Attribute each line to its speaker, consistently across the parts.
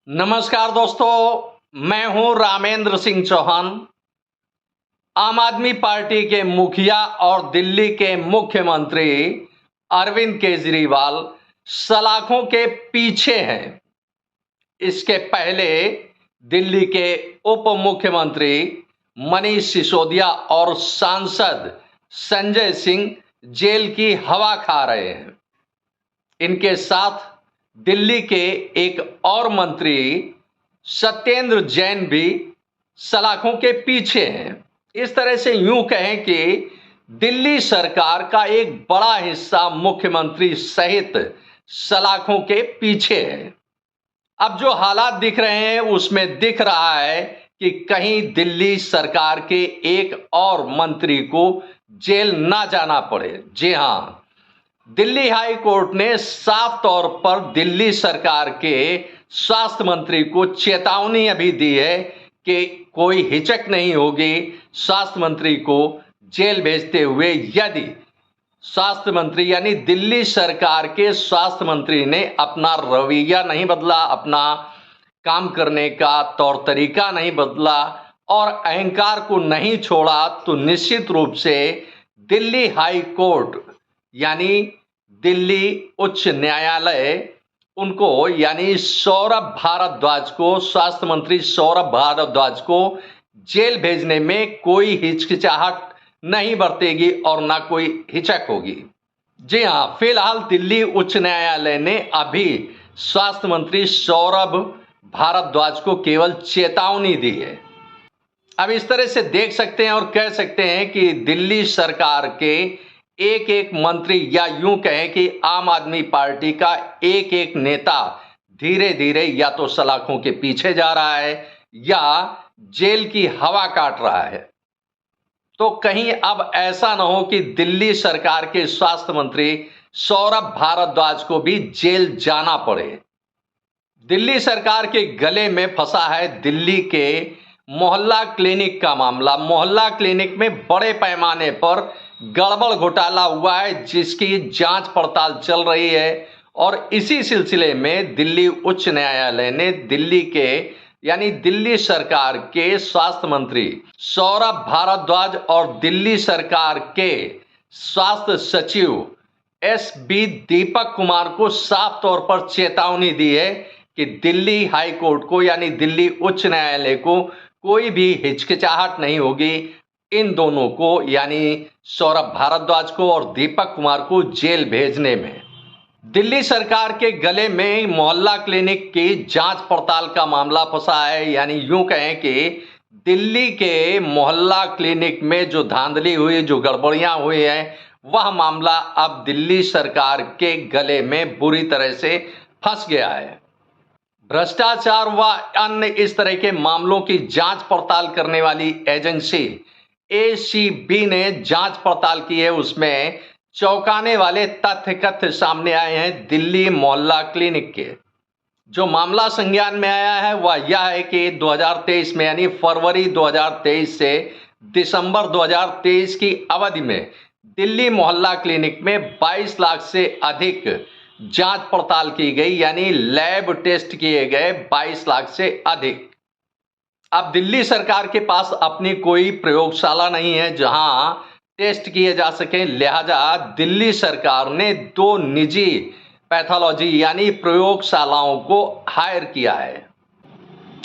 Speaker 1: नमस्कार दोस्तों, मैं हूं रामेंद्र सिंह चौहान। आम आदमी पार्टी के मुखिया और दिल्ली के मुख्यमंत्री अरविंद केजरीवाल सलाखों के पीछे हैं। इसके पहले दिल्ली के उप मुख्यमंत्री मनीष सिसोदिया और सांसद संजय सिंह जेल की हवा खा रहे हैं। इनके साथ दिल्ली के एक और मंत्री सत्येंद्र जैन भी सलाखों के पीछे हैं। इस तरह से यूं कहें कि दिल्ली सरकार का एक बड़ा हिस्सा मुख्यमंत्री सहित सलाखों के पीछे है। अब जो हालात दिख रहे हैं उसमें दिख रहा है कि कहीं दिल्ली सरकार के एक और मंत्री को जेल ना जाना पड़े। जी हां, दिल्ली हाई कोर्ट ने साफ तौर पर दिल्ली सरकार के स्वास्थ्य मंत्री को चेतावनी अभी दी है कि कोई हिचक नहीं होगी स्वास्थ्य मंत्री को जेल भेजते हुए यदि स्वास्थ्य मंत्री यानी दिल्ली सरकार के स्वास्थ्य मंत्री ने अपना रवैया नहीं बदला, अपना काम करने का तौर तरीका नहीं बदला और अहंकार को नहीं छोड़ा, तो निश्चित रूप से दिल्ली हाई कोर्ट यानी दिल्ली उच्च न्यायालय उनको यानी सौरभ भारद्वाज को, स्वास्थ्य मंत्री सौरभ भारद्वाज को जेल भेजने में कोई हिचकिचाहट नहीं बरतेगी और ना कोई हिचक होगी। जी हां, फिलहाल दिल्ली उच्च न्यायालय ने अभी स्वास्थ्य मंत्री सौरभ भारद्वाज को केवल चेतावनी दी है। अब इस तरह से देख सकते हैं और कह सकते हैं कि दिल्ली सरकार के एक एक मंत्री या यूं कहें कि आम आदमी पार्टी का एक एक नेता धीरे धीरे या तो सलाखों के पीछे जा रहा है या जेल की हवा काट रहा है। तो कहीं अब ऐसा ना हो कि दिल्ली सरकार के स्वास्थ्य मंत्री सौरभ भारद्वाज को भी जेल जाना पड़े। दिल्ली सरकार के गले में फंसा है दिल्ली के मोहल्ला क्लिनिक का मामला। मोहल्ला क्लिनिक में बड़े पैमाने पर गड़बड़ घोटाला हुआ है जिसकी जांच पड़ताल चल रही है और इसी सिलसिले में दिल्ली उच्च न्यायालय ने दिल्ली के यानी दिल्ली सरकार के स्वास्थ्य मंत्री सौरभ भारद्वाज और दिल्ली सरकार के स्वास्थ्य सचिव एस.बी. दीपक कुमार को साफ तौर पर चेतावनी दी है कि दिल्ली हाई कोर्ट को यानी दिल्ली उच्च न्यायालय को कोई भी हिचकिचाहट नहीं होगी इन दोनों को यानी सौरभ भारद्वाज को और दीपक कुमार को जेल भेजने में। दिल्ली सरकार के गले में मोहल्ला क्लिनिक की जांच पड़ताल का मामला फंसा है, यानी यूं कहें कि दिल्ली के मोहल्ला क्लिनिक में जो धांधली हुई, जो गड़बड़ियां हुई हैं, वह मामला अब दिल्ली सरकार के गले में बुरी तरह से फंस गया है। भ्रष्टाचार व अन्य इस तरह के मामलों की जांच पड़ताल करने वाली एजेंसी एसीबी ने जांच पड़ताल की है। उसमें चौंकाने वाले तथ्य सामने आए हैं दिल्ली मोहल्ला क्लिनिक के। जो मामला संज्ञान में आया है वह यह है कि 2023 में यानी फरवरी 2023 से दिसंबर 2023 की अवधि में दिल्ली मोहल्ला क्लिनिक में 22 लाख से अधिक जांच पड़ताल की गई, यानी लैब टेस्ट किए गए 22 लाख से अधिक। अब दिल्ली सरकार के पास अपनी कोई प्रयोगशाला नहीं है जहां टेस्ट किए जा सके, लिहाजा दिल्ली सरकार ने 2 निजी पैथोलॉजी यानी प्रयोगशालाओं को हायर किया है।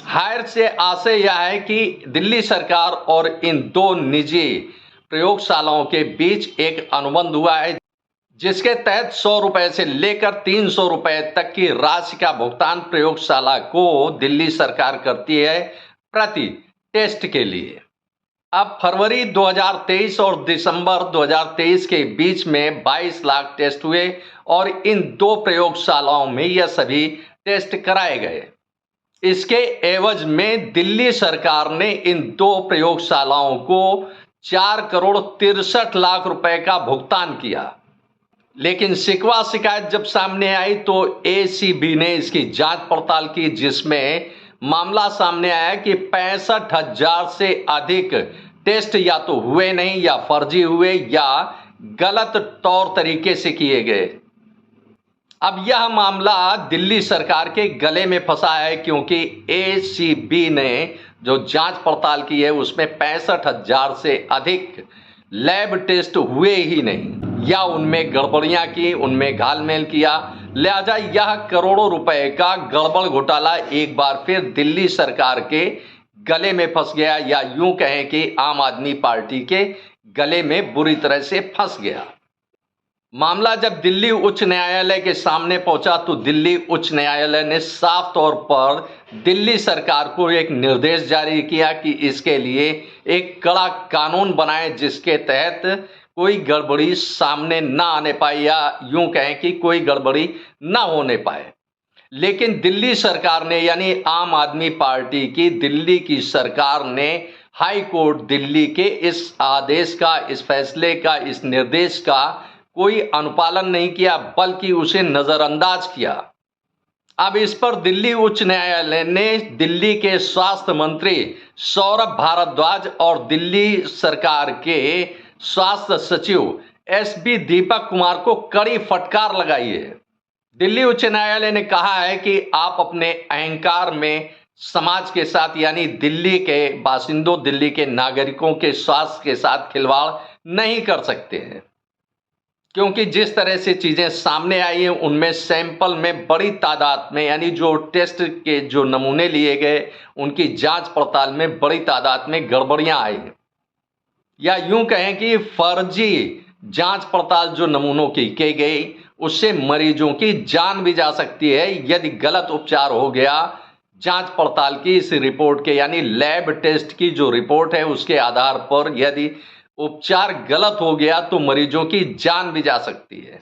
Speaker 1: हायर से आशय यह है कि दिल्ली सरकार और इन 2 निजी प्रयोगशालाओं के बीच एक अनुबंध हुआ है जिसके तहत 100 रुपए से लेकर 300 रुपए तक की राशि का भुगतान प्रयोगशाला को दिल्ली सरकार करती है प्रति टेस्ट के लिए। अब फरवरी 2023 और दिसंबर 2023 के बीच में 22 लाख टेस्ट हुए और इन 2 प्रयोगशालाओं में यह सभी टेस्ट कराए गए। इसके एवज में दिल्ली सरकार ने इन 2 प्रयोगशालाओं को 4 करोड़ 63 लाख रुपए का भुगतान किया। लेकिन शिकवा शिकायत जब सामने आई तो एसीबी ने इसकी जांच पड़ताल की, जिसमें मामला सामने आया कि 65,000 से अधिक टेस्ट या तो हुए नहीं या फर्जी हुए या गलत तौर तरीके से किए गए। अब यह मामला दिल्ली सरकार के गले में फंसा है, क्योंकि एसीबी ने जो जांच पड़ताल की है उसमें 65,000 से अधिक लैब टेस्ट हुए ही नहीं, या उनमें गड़बड़ियां की, उनमें घालमेल किया। लिहाजा यह करोड़ों रुपए का गड़बड़ घोटाला एक बार फिर दिल्ली सरकार के गले में फंस गया, या यूं कहें कि आम आदमी पार्टी के गले में बुरी तरह से फंस गया। मामला जब दिल्ली उच्च न्यायालय के सामने पहुंचा तो दिल्ली उच्च न्यायालय ने साफ तौर पर दिल्ली सरकार को एक निर्देश जारी किया कि इसके लिए एक कड़ा कानून बनाए, जिसके तहत कोई गड़बड़ी सामने ना आने पाए, या यूं कहें कि कोई गड़बड़ी ना होने पाए। लेकिन दिल्ली सरकार ने, यानी आम आदमी पार्टी की दिल्ली की सरकार ने हाई कोर्ट दिल्ली के इस आदेश का, इस फैसले का, इस निर्देश का कोई अनुपालन नहीं किया, बल्कि उसे नजरअंदाज किया। अब इस पर दिल्ली उच्च न्यायालय ने दिल्ली के स्वास्थ्य मंत्री सौरभ भारद्वाज और दिल्ली सरकार के स्वास्थ्य सचिव एसबी दीपक कुमार को कड़ी फटकार लगाई है। दिल्ली उच्च न्यायालय ने कहा है कि आप अपने अहंकार में समाज के साथ, यानी दिल्ली के बासिंदों, दिल्ली के नागरिकों के स्वास्थ्य के साथ खिलवाड़ नहीं कर सकते हैं, क्योंकि जिस तरह से चीजें सामने आई हैं उनमें सैंपल में बड़ी तादाद में, यानी जो टेस्ट के जो नमूने लिए गए उनकी जांच पड़ताल में बड़ी तादाद में गड़बड़ियां आई, या यूं कहें कि फर्जी जांच पड़ताल जो नमूनों की गई उससे मरीजों की जान भी जा सकती है, यदि गलत उपचार हो गया। जांच पड़ताल की इस रिपोर्ट के, यानी लैब टेस्ट की जो रिपोर्ट है उसके आधार पर यदि उपचार गलत हो गया तो मरीजों की जान भी जा सकती है।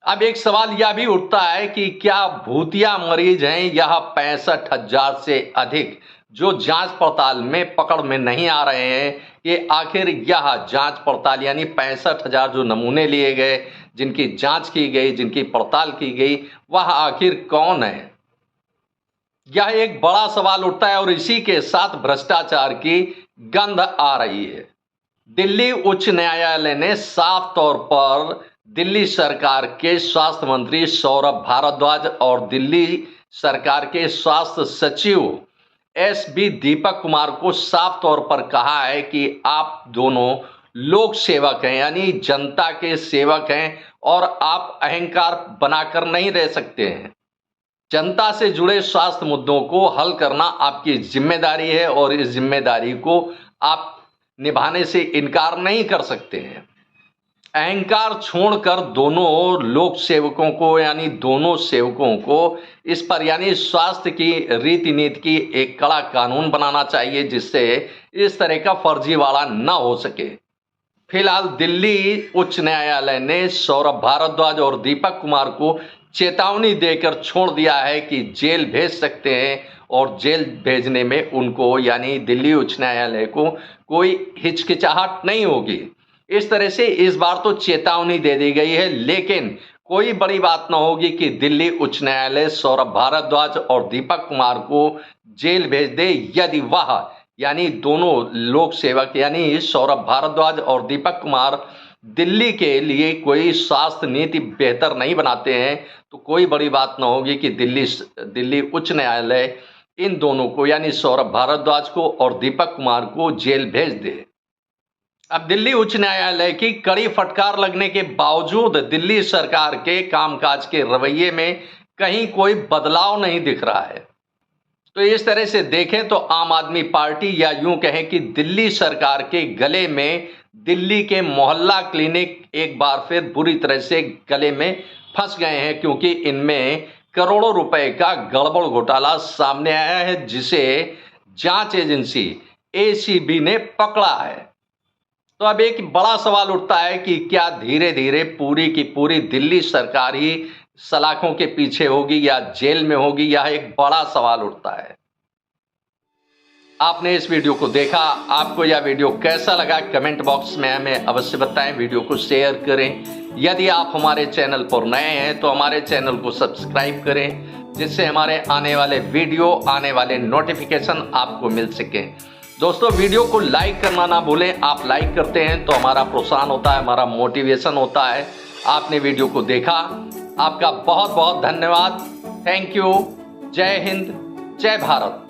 Speaker 1: अब एक सवाल यह भी उठता है कि क्या भूतिया मरीज हैं यह 65,000 से अधिक जो जांच पड़ताल में पकड़ में नहीं आ रहे हैं, कि आखिर यह जांच पड़ताल, यानी 65,000 जो नमूने लिए गए, जिनकी जांच की गई, जिनकी पड़ताल की गई, वह आखिर कौन है? यह एक बड़ा सवाल उठता है और इसी के साथ भ्रष्टाचार की गंध आ रही है। दिल्ली उच्च न्यायालय ने साफ तौर पर दिल्ली सरकार के स्वास्थ्य मंत्री सौरभ भारद्वाज और दिल्ली सरकार के स्वास्थ्य सचिव एसबी दीपक कुमार को साफ तौर पर कहा है कि आप दोनों लोक सेवक हैं, यानी जनता के सेवक हैं, और आप अहंकार बनाकर नहीं रह सकते हैं। जनता से जुड़े स्वास्थ्य मुद्दों को हल करना आपकी जिम्मेदारी है और इस जिम्मेदारी को आप निभाने से इनकार नहीं कर सकते हैं। अहंकार छोड़कर दोनों लोक सेवकों को, यानी दोनों सेवकों को इस पर, यानी स्वास्थ्य की रीति नीति की एक कड़ा कानून बनाना चाहिए, जिससे इस तरह का फर्जीवाड़ा न हो सके। फिलहाल दिल्ली उच्च न्यायालय ने सौरभ भारद्वाज और दीपक कुमार को चेतावनी देकर छोड़ दिया है कि जेल भेज सकते हैं, और जेल भेजने में उनको, यानी दिल्ली उच्च न्यायालय को कोई हिचकिचाहट नहीं होगी। इस तरह से इस बार तो चेतावनी दे दी गई है, लेकिन कोई बड़ी बात न होगी कि दिल्ली उच्च न्यायालय सौरभ भारद्वाज और दीपक कुमार को जेल भेज दे, यदि वह, यानी दोनों लोक सेवक, यानी सौरभ भारद्वाज और दीपक कुमार दिल्ली के लिए कोई स्वास्थ्य नीति बेहतर नहीं बनाते हैं, तो कोई बड़ी बात न होगी कि दिल्ली उच्च न्यायालय इन दोनों को, यानी सौरभ भारद्वाज को और दीपक कुमार को जेल भेज दे। अब दिल्ली उच्च न्यायालय की कड़ी फटकार लगने के बावजूद दिल्ली सरकार के कामकाज के रवैये में कहीं कोई बदलाव नहीं दिख रहा है। तो इस तरह से देखें तो आम आदमी पार्टी, या यूं कहें कि दिल्ली सरकार के गले में दिल्ली के मोहल्ला क्लिनिक एक बार फिर बुरी तरह से गले में फंस गए हैं, क्योंकि इनमें करोड़ों रुपए का गड़बड़ घोटाला सामने आया है, जिसे जांच एजेंसी एसीबी ने पकड़ा है। तो अब एक बड़ा सवाल उठता है कि क्या धीरे धीरे पूरी की पूरी दिल्ली सरकार ही सलाखों के पीछे होगी या जेल में होगी, यह एक बड़ा सवाल उठता है। आपने इस वीडियो को देखा, आपको यह वीडियो कैसा लगा कमेंट बॉक्स में हमें अवश्य बताएं। वीडियो को शेयर करें। यदि आप हमारे चैनल पर नए हैं तो हमारे चैनल को सब्सक्राइब करें, जिससे हमारे आने वाले वीडियो, आने वाले नोटिफिकेशन आपको मिल सके। दोस्तों, वीडियो को लाइक करना ना भूलें। आप लाइक करते हैं तो हमारा प्रोत्साहन होता है, हमारा मोटिवेशन होता है। आपने वीडियो को देखा, आपका बहुत बहुत धन्यवाद। Thank you. जय हिंद, जय भारत।